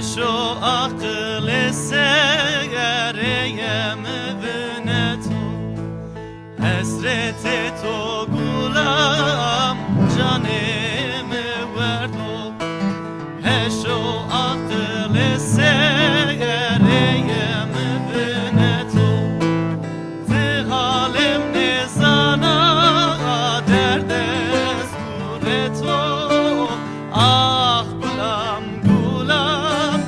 هشو عقل سگریم بینه تو حسرت تو گلم جانم وردو هشو عقل سگریم بینه تو تی حالم نزانا درد زور تو آه گلم گلم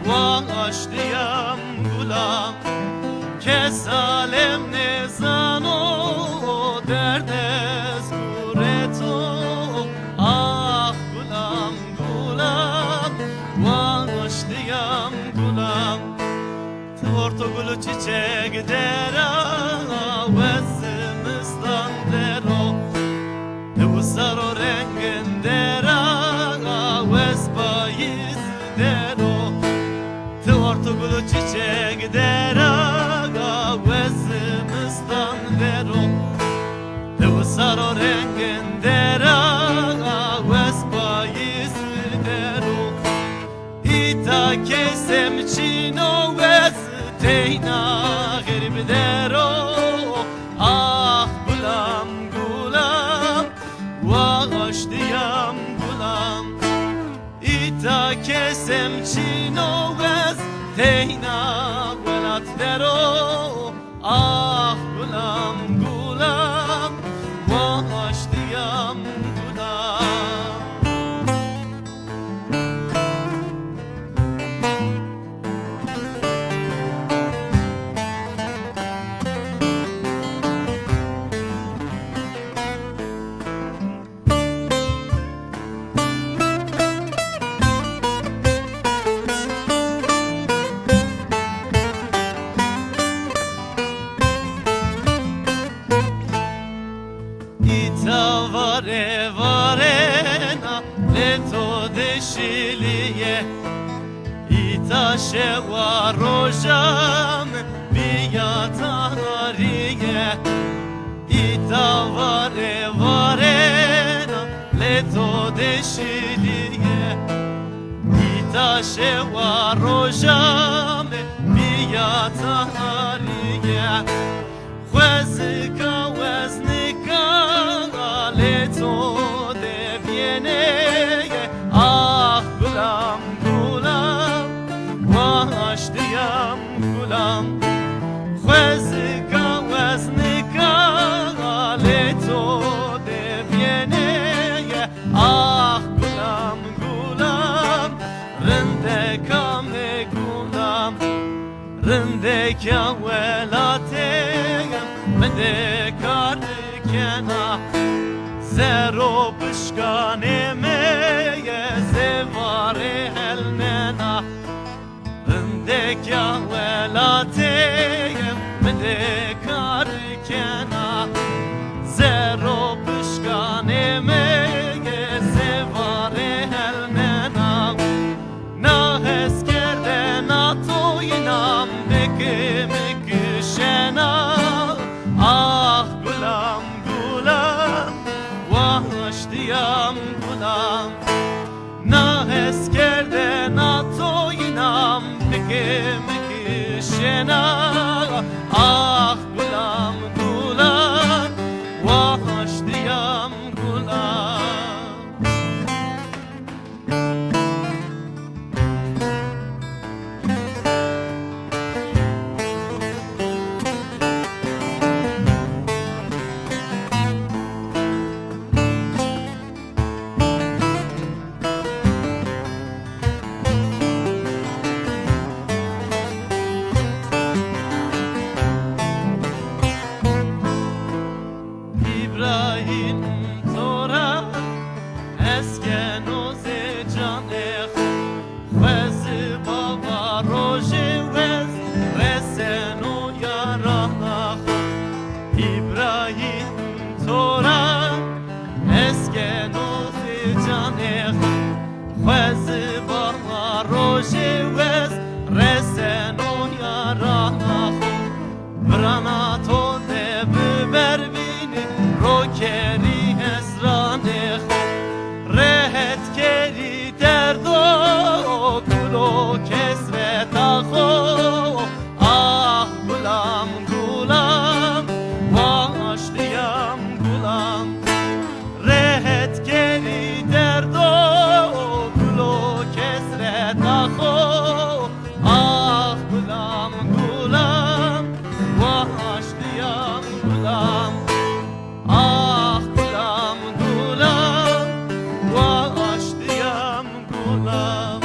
واشتیم گلم که سالم نزانو درد زور تو آه گلم گلم واشتیم گلم تو گل çiçek dera ve zimistan dero bu sarı rengin dera ve spayiz dero tu gul çiçek dera ve zimistan dero bu sarı rengin dera ve spayiz dero ita kesem çino ve تینا غریب درو آه گلم گلم و آشتیم گلم ایتا کسم چینو وز تینا گلت درو آه گلم گلم و آشتیم گلم vare vare na le to deshiliye ita shewa rojam biya tariye ita vare vare na le to deshiliye ita shewa rojam biya tariye khwazika waznika تو دبینه آه گلم گلم واشتیم گلم خوزکا وزنکا تو دبینه آه گلم گلم رندکم گلم رندکا ولاتیم مدکار کنا زرو بشکانه میه زواره هلمنا رندکیا ولاتیم مدکار کنا زرو بشکانه میه زواره هلمنا نه هست کرده نه توینم بکم کشنا آه گلم گلم واشتیم گلم نه حس کرده نه توینم بکم کشنا آه گلم گلم واشتیم گلم İbrahim Tora گلم